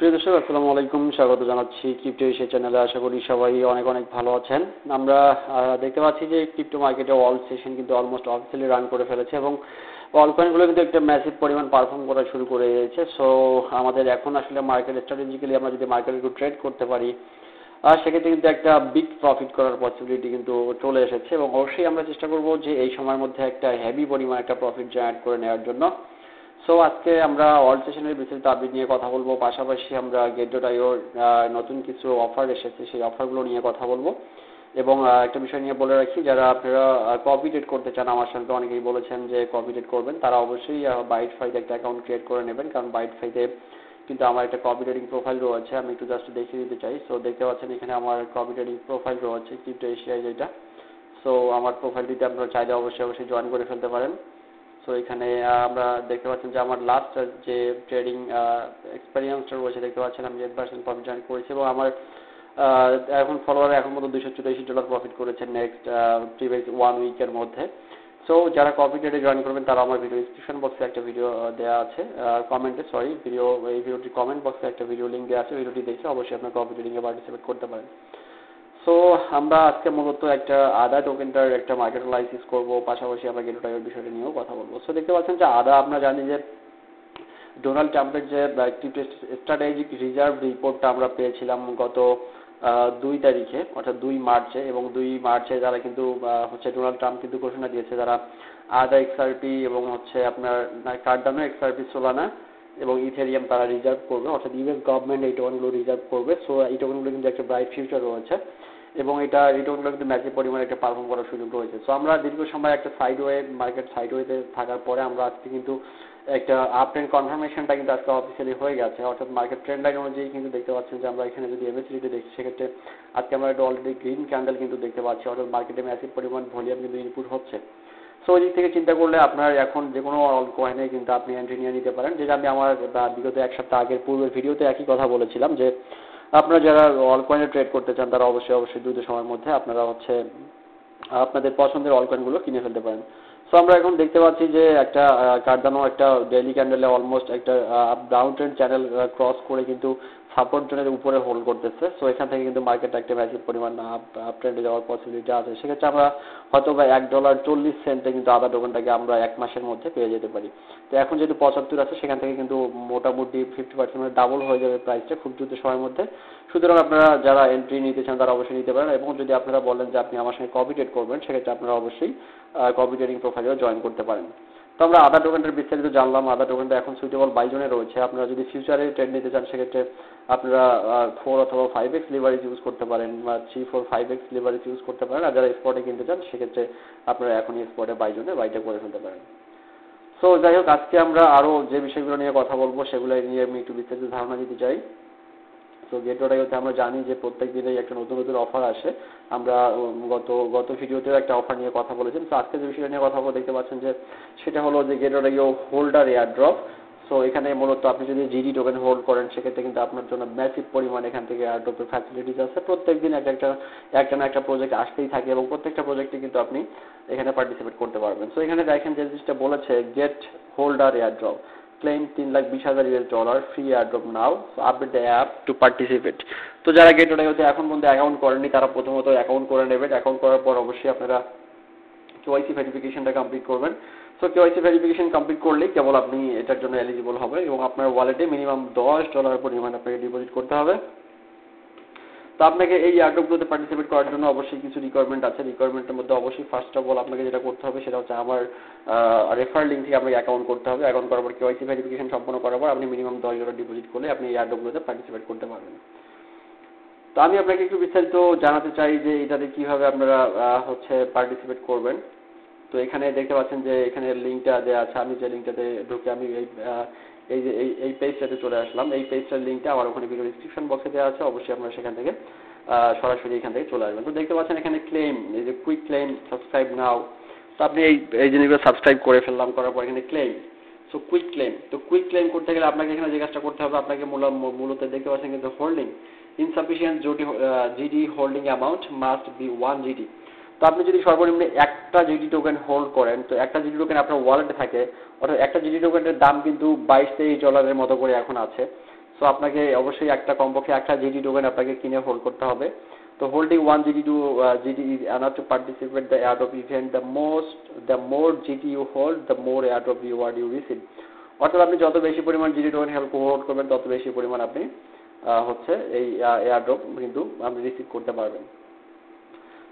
প্রিয় দর্শক, আসসালামু আলাইকুম। স্বাগত জানাচ্ছি ক্রিপ্টো এশিয়া চ্যানেলে। আশা করি সবাই অনেক অনেক ভালো আছেন। আমরা দেখতে পাচ্ছি যে ক্রিপ্টো মার্কেটে অল সেশন কিন্তু অলমোস্ট অফিসিয়ালি রান করে ফেলেছে এবং অল কয়েনগুলো কিন্তু একটা ম্যাসিভ পরিমাণ পারফর্ম করা শুরু করে দিয়েছে। সো আমাদের এখন আসলে মার্কেট স্ট্র্যাটেজিক্যালি আমরা যদি মার্কেটে একটু ট্রেড করতে পারি, সেক্ষেত্রে কিন্তু একটা বিগ প্রফিট করার পসিবিলিটি কিন্তু চলে এসেছে এবং অবশ্যই আমরা চেষ্টা করব যে এই সময়ের মধ্যে একটা হেভি পরিমাণ একটা প্রফিট জেনারেট করে নেওয়ার জন্য। সো আজকে আমরা অল সেশনের বিস্তারিত আপডেট নিয়ে কথা বলবো, পাশাপাশি আমরা গেট.আইওর নতুন কিছু অফার এসেছে সেই অফারগুলো নিয়ে কথা বলবো এবং একটা বিষয় নিয়ে বলে রাখি, যারা আপনারা কপি ট্রেড করতে চান, আমার সঙ্গে অনেকেই বলেছেন যে কপি ট্রেড করবেন, তারা অবশ্যই বাইট ফাইতে একটা অ্যাকাউন্ট ক্রিয়েট করে নেবেন, কারণ বাইট ফাইতে কিন্তু আমার একটা কপি ট্রেডিং প্রোফাইল রয়েছে। আমি একটু জাস্ট দেখিয়ে দিতে চাই। সো দেখতে পাচ্ছেন এখানে আমার কপি ট্রেডিং প্রোফাইল রয়েছে ক্রিপ্টো এশিয়ায় যেটা। সো আমার প্রোফাইলটিতে আপনারা চাইলে অবশ্যই জয়েন করে ফেলতে পারেন। সো এখানে আমরা দেখতে পাচ্ছেন যে আমার লাস্ট যে ট্রেডিং এক্সপেরিয়েন্সটা রয়েছে, দেখতে পাচ্ছেন আমি 8% প্রফিট জয়েন করেছি এবং আমার এখন ফলোয়ার এখন মতো $284 প্রফিট করেছে নেক্সট প্রিভিয়াস 1 উইকের মধ্যে। সো যারা কপি ট্রেডে জয়েন করবেন তারা আমার ভিডিও ডিসক্রিপশন বক্সে একটা ভিডিও দেওয়া আছে, কমেন্টে এই ভিডিওটির কমেন্ট বক্সে একটা ভিডিও লিঙ্ক দেওয়া আছে, ভিডিওটি দেখে অবশ্যই আপনার কপি ট্রেডিংয়ে পার্টিসিপেট করতে পারেন। সো আমরা আজকে মূলত একটা আদা টোকেনটার একটা মার্কেট অ্যানালাইসিস করবো, পাশাপাশি আমরা গেট.আইওর বিষয়টা নিয়েও কথা বলবো। সো দেখতে পাচ্ছেন যে আদা, আমরা জানি যে ডোনাল্ড ট্রাম্পের যে স্ট্র্যাটেজিক রিজার্ভ রিপোর্টটা আমরা পেয়েছিলাম গত 2 তারিখে, অর্থাৎ 2 মার্চে, এবং 2 মার্চে যারা কিন্তু ডোনাল্ড ট্রাম্প কিন্তু ঘোষণা দিয়েছে যারা আদা এক্সআরপি এবং আপনার কার্ডানো এক্সআরপি, সোলানা এবং ইথেরিয়াম তারা রিজার্ভ করবে, অর্থাৎ ইউএস গভর্নমেন্ট এই টোকেনগুলো রিজার্ভ করবে। সো এই টোকেনগুলো কিন্তু একটা ব্রাইট ফিউচার রয়েছে এবং এই টোকেনগুলো কিন্তু ম্যাসিভ পরিমাণে একটা পারফর্ম করার সুযোগ রয়েছে। সো আমরা দীর্ঘ সময় একটা মার্কেট সাইডওয়েতে থাকার পরে আমরা আজকে কিন্তু একটা আপ ট্রেন্ড কনফার্মেশনটা কিন্তু আজকে অফিসিয়ালি হয়ে গেছে, অর্থাৎ মার্কেট ট্রেন্ড লাইন অনুযায়ী কিন্তু দেখতে পাচ্ছেন যে আমরা এখানে যদি এমএসিডিতে দেখি, সেক্ষেত্রে আজকে আমরা একটা অলরেডি গ্রিন ক্যান্ডেল কিন্তু দেখতে পাচ্ছি, অর্থাৎ মার্কেটে ম্যাসিভ পরিমাণ ভলিউম কিন্তু ইনপুট হচ্ছে। সো ওই দিক থেকে চিন্তা করলে আপনার এখন যে কোনো অল কয়েনে কিন্তু আপনি এন্ট্রি নিয়ে নিতে পারেন, যেটা আমি আমার বিগত এক সপ্তাহ আগের পূর্বের ভিডিওতে একই কথা বলেছিলাম যে আপনারা যারা অল কয়েনে ট্রেড করতে চান তারা অবশ্যই দ্রুত সময়ের মধ্যে আপনারা আপনাদের পছন্দের অল কয়েনগুলো কিনে ফেলতে পারেন। সো আমরা এখন দেখতে পাচ্ছি যে একটা কার্ডানো একটা ডেইলি ক্যান্ডেলে অলমোস্ট একটা ডাউন ট্রেন্ড চ্যানেল ক্রস করে কিন্তু সাপোর্ট জোনের উপরে হোল্ড করতেছে। সো এখান থেকে কিন্তু মার্কেট একটা ম্যাসিভ পরিমাণ আপ ট্রেন্ডে যাওয়ার পসিবিলিটি আছে। সেক্ষেত্রে আমরা হয়তো বা $1.40 কিন্তু আদা টোকেনটাকে আমরা 1 মাসের মধ্যে পেয়ে যেতে পারি। তো এখন যেহেতু 75 আছে, সেখান থেকে কিন্তু মোটামুটি 50% ডাবল হয়ে যাবে প্রাইসটা খুব দ্রুত সময়ের মধ্যে। সুতরাং আপনারা যারা এন্ট্রি নিতে চান তারা অবশ্যই নিতে পারেন, এবং যদি আপনারা বলেন যে আপনি আমার সঙ্গে কপি ট্রেড করবেন, সেক্ষেত্রে আপনারা অবশ্যই কপি ট্রেডিং প্রোফাইলেও জয়েন করতে পারেন। তো আমরা আদা টোকেনটার বিস্তারিত জানলাম। আদা টোকেনটা এখন সুইটেবল বাই জোনে রয়েছে। আপনারা যদি ফিউচারে ট্রেড নিতে চান, সেক্ষেত্রে আপনারা 4 অথবা 5x লিভারেজ ইউজ করতে পারেন, বা 3, 4, 5x লিভারেজ ইউজ করতে পারেন। আর যারা স্পটে কিনতে চান, সেক্ষেত্রে আপনারা এখনই স্পটে বাই জোনে বাইটা করে ফেলতে পারেন। সো যাই হোক, আজকে আমরা আরও যে বিষয়গুলো নিয়ে কথা বলবো সেগুলো নিয়ে আমি একটু বিস্তারিত ধারণা দিতে চাই। তো গেট.আইওতে আমরা জানি যে প্রত্যেক দিনেই একটা নতুন অফার আসে। আমরা গত ভিডিওতেও একটা অফার নিয়ে কথা বলেছেন। তো আজকে যে বিষয়টা নিয়ে কথা বলবো, দেখতে পাচ্ছেন যে সেটা হলো যে গেট.আইও হোল্ডার এয়ারড্রপ। সো এখানে মূলত আপনি যদি জিডি টোকেন হোল্ড করেন, সেক্ষেত্রে কিন্তু আপনার জন্য ম্যাসিভ পরিমাণ এখান থেকে এয়ারড্রপের ফ্যাসিলিটিস আছে। প্রত্যেক দিন একটা না একটা প্রজেক্ট আসতেই থাকে এবং প্রত্যেকটা প্রজেক্টে কিন্তু আপনি এখানে পার্টিসিপেট করতে পারবেন। সো এখানে দেখেন যে জিনিসটা বলেছে, get holder airdrop, claim $3,20,000 free airdrop now, so update the app to participate। তো যারা গেট.আইওতে এখন পর্যন্ত অ্যাকাউন্ট করেননি তারা প্রথমত অ্যাকাউন্ট করে নেবেন। অ্যাকাউন্ট করার পর অবশ্যই আপনারা কেওয়াইসি ভেরিফিকেশনটা কমপ্লিট করবেন। সো কেওয়াইসি ভেরিফিকেশন কমপ্লিট করলেই কেবল আপনি এটার জন্য এলিজিবল হবেন এবং আপনার ওয়ালেটে মিনিমাম $10 পরিমাণ আপনাকে ডিপোজিট করতে হবে। তো আপনাকে এই এয়ারড্রপগুলোতে পার্টিসিপেট করার জন্য অবশ্যই কিছু রিকোয়ারমেন্ট আছে। রিকোয়ারমেন্টের মধ্যে অবশ্যই ফার্স্ট অফ অল আপনাকে যেটা করতে হবে সেটা হচ্ছে আমার রেফার লিঙ্ক থেকে আপনাকে অ্যাকাউন্ট করতে হবে। অ্যাকাউন্ট করার পর কেওয়াইসি ভেরিফিকেশন সম্পন্ন করার পর আপনি মিনিমাম $10 ডিপোজিট করলে আপনি এই এয়ারড্রপগুলোতে পার্টিসিপেট করতে পারবেন। তো আমি আপনাকে একটু বিস্তারিত জানাতে চাই যে এটাতে কিভাবে আপনারা পার্টিসিপেট করবেন। তো এখানে দেখতে পাচ্ছেন যে এখানে লিঙ্কটা দেওয়া আছে। আমি যে লিঙ্কটাতে ঢুকে আমি এই পেজটাতে চলে আসলাম। এই পেজটার লিঙ্কটা আমার ওখানে ভিডিও ডিসক্রিপশন বক্সে দেওয়া আছে। অবশ্যই আপনারা সেখান থেকে সরাসরি এখান থেকে চলে আসবেন। তো দেখতে পাচ্ছেন এখানে ক্লেম, এই যে কুইক ক্লেম, সাবস্ক্রাইব নাও। তো আপনি এই জিনিসগুলো সাবস্ক্রাইব করে ফেললাম, করার পর এখানে ক্লেম। সো কুইক ক্লেম, তো কুইক ক্লেম করতে গেলে আপনাকে এখানে যে কাজটা করতে হবে, আপনাকে মূলত দেখতে পাচ্ছেন কিন্তু holding insufficient GD holding amount must be 1 GD. তো আপনি যদি সর্বনিম্ন একটা জিডি টোকেন হোল্ড করেন, তো একটা জিডি টোকেন আপনার ওয়ালেটে থাকে, অর্থাৎ একটা জিডি টোকেনের দাম কিন্তু $22-23 মতো করে এখন আছে। সো আপনাকে অবশ্যই কমপক্ষে একটা জিটি টোকেন আপনাকে কিনে হোল্ড করতে হবে। তো holding 1 GT to GT is enough to participate the airdrop event. The more GT you hold, the more airdrop reward you receive. অর্থাৎ আপনি যত বেশি পরিমাণ জিটি টোকেন হোল্ড করবেন তত বেশি পরিমাণ আপনি হচ্ছে এই এয়ারড্রপ কিন্তু আপনি রিসিভ করতে পারবেন।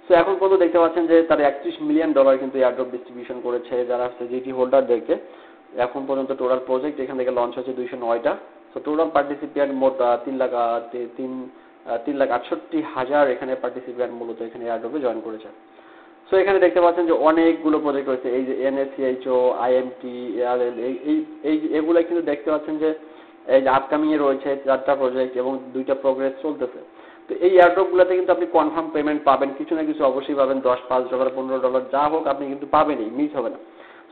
সো এখন পর্যন্ত দেখতে পাচ্ছেন যে তারা $31 মিলিয়ন কিন্তু এয়ারড্রপ ডিস্ট্রিবিউশন করেছে যারা হচ্ছে জিটি হোল্ডারদেরকে। এখন পর্যন্ত টোটাল প্রজেক্ট এখান থেকে লঞ্চ হয়েছে 209টা। সো টোটাল পার্টিসিপেন্ট মোট 3,68,000 এখানে পার্টিসিপেন্ট মূলত এখানে এয়ারড্রপে জয়েন করেছে। সো এখানে দেখতে পাচ্ছেন যে অনেকগুলো প্রজেক্ট রয়েছে, এই যে NSCHO, IMT, ARL, এগুলো কিন্তু দেখতে পাচ্ছেন যে এই যে আপকামিং এ রয়েছে 4টা প্রজেক্ট এবং 2টা প্রোগ্রেস চলতেছে। তো এই এয়ারড্রপগুলোতে কিন্তু আপনি কনফার্ম পেমেন্ট পাবেন, কিছু না কিছু অবশ্যই পাবেন, $10, $5, $15 যা হোক আপনি কিন্তু পাবেনই, মিস হবে না।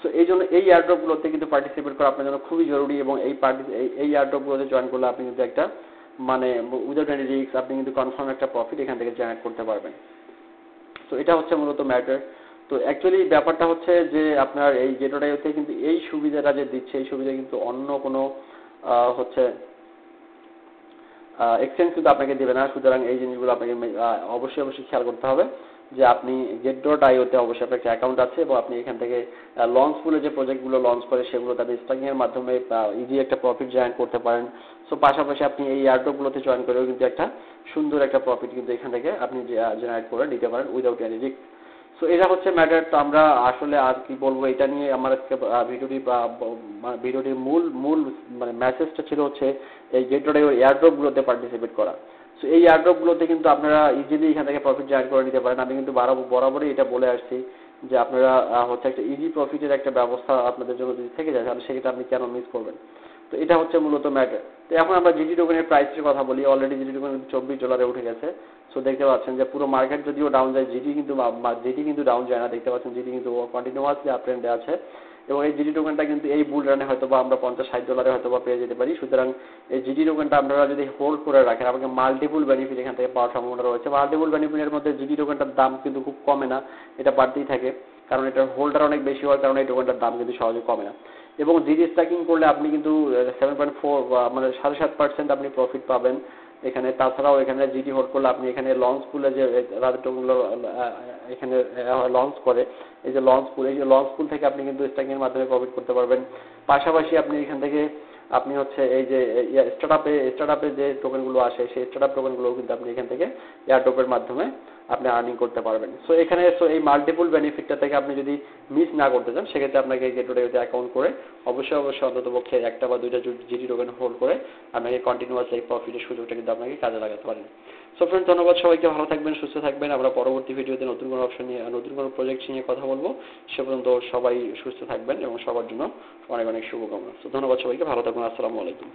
সো এই জন্য এই এয়ারড্রপগুলোতে কিন্তু পার্টিসিপেট করা আপনার জন্য খুবই জরুরি এবং এই এয়ারড্রপগুলোতে জয়েন করলে আপনি কিন্তু একটা মানে উইদাউট এনি রিস্ক আপনি কিন্তু কনফার্ম একটা প্রফিট এখান থেকে জেনারেট করতে পারবেন। তো এটা হচ্ছে মূলত ম্যাটার। তো অ্যাকচুয়ালি ব্যাপারটা হচ্ছে যে আপনার এই গেটোডাইওতে কিন্তু এই সুবিধাটা যে দিচ্ছে এই সুবিধা কিন্তু অন্য কোনো হচ্ছে এক্সচেঞ্জ কিন্তু আপনাকে দেবে না। সুতরাং এই জিনিসগুলো আপনাকে অবশ্যই খেয়াল করতে হবে যে আপনি get.ioতে অবশ্যই আপনার একটা অ্যাকাউন্ট আছে এবং আপনি এখান থেকে লঞ্চ পুলে যে প্রজেক্টগুলো লঞ্চ করে সেগুলোতে আপনি স্টাকিং এর মাধ্যমে ইজি একটা প্রফিট জেনারেট করতে পারেন। সো পাশাপাশি আপনি এই এয়ারড্রপগুলোতে জয়েন করেও কিন্তু একটা সুন্দর একটা প্রফিট কিন্তু এখান থেকে আপনি জেনারেট করে নিতে পারেন উইদাউট এনি রিস্ক। সো এটা হচ্ছে ম্যাটার। তো আমরা আসলে আর কি বলবো, এটা নিয়ে আমার আজকে ভিডিওটির মূল মানে মেসেজটা ছিল হচ্ছে এই গেট.io এয়ারড্রপগুলোতে পার্টিসিপেট করা। সো এই এয়ারড্রপগুলোতে কিন্তু আপনারা ইজিলি এখান থেকে প্রফিট জেনারেট করে নিতে পারেন। আমি কিন্তু বরাবরই এটা বলে আসছি যে আপনারা হচ্ছে একটা ইজি প্রফিটের একটা ব্যবস্থা আপনাদের জন্য যদি থেকে যায় তাহলে সেটা আপনি কেন মিস করবেন। তো এটা হচ্ছে মূলত ম্যাটার। তো এখন আমরা জিটি টোকেনের প্রাইসের কথা বলি। অলরেডি জিটি টোকেন $24 উঠে গেছে। সো দেখতে পাচ্ছেন যে পুরো মার্কেট যদিও ডাউন যায়, জিটি কিন্তু ডাউন যায় না। দেখতে পাচ্ছেন জিটি কিন্তু কন্টিনিউয়াসলি আপ ট্রেন্ডে আছে এবং এই জিটি টোকেনটা কিন্তু এই বুল রানে হয়তো বা আমরা $50-60 হয়তো বা পেয়ে যেতে পারি। সুতরাং এই জিটি টোকেনটা আপনারা যদি হোল্ড করে রাখেন আপনাকে মাল্টিপুল বেনিফিট এখান থেকে পাওয়ার সম্ভাবনা রয়েছে। মাল্টিপুল বেনিফিটের মধ্যে জিটি টোকেনটার দাম কিন্তু খুব কমে না, এটা বাড়তেই থাকে, কারণ এটার হোল্ডার অনেক বেশি হওয়ার কারণে এই টোকেনটার দাম কিন্তু সহজে কমে না। এবং জিটি স্ট্যাকিং করলে আপনি কিন্তু 7.4 মানে 7.5% আপনি প্রফিট পাবেন এখানে। তাছাড়াও এখানে জিটি হোল্ড করলে আপনি এখানে লঞ্চ পুলে যে রাতের টোকেনগুলো এখানে লঞ্চ করে এই যে লঞ্চ পুল থেকে আপনি কিন্তু স্ট্যাকিং এর মাধ্যমে প্রফিট করতে পারবেন। পাশাপাশি আপনি এখান থেকে আপনি হচ্ছে এই যে স্টার্টআপে যে টোকেনগুলো আসে সেই স্টার্টআপ টোকেনগুলো কিন্তু আপনি এখান থেকে এয়ারড্রপের মাধ্যমে আপনি আর্নিং করতে পারবেন। সো এখানে এই মাল্টিপল বেনিফিটটা থেকে আপনি যদি মিস না করতে চান সেক্ষেত্রে আপনাকে গেটওয়েতে অ্যাকাউন্ট করে অবশ্যই অন্ততপক্ষে একটা বা দুইটা জিটি টোকেন হোল্ড করে আপনাকে কন্টিনিউয়াস এই প্রফিটের সুযোগটা কিন্তু আপনাকে কাজে লাগাতে পারেন। সো ফ্রেন্ড, ধন্যবাদ সবাইকে, ভালো থাকবেন, সুস্থ থাকবেন। আমরা পরবর্তী ভিডিওতে নতুন কোনো অপশন নিয়ে নতুন কোনো প্রজেক্ট নিয়ে কথা বলবো। সে পর্যন্ত সবাই সুস্থ থাকবেন এবং সবার জন্য অনেক অনেক শুভকামনা। সো ধন্যবাদ সবাইকে, ভালো থাকুন, আসসালামু আলাইকুম।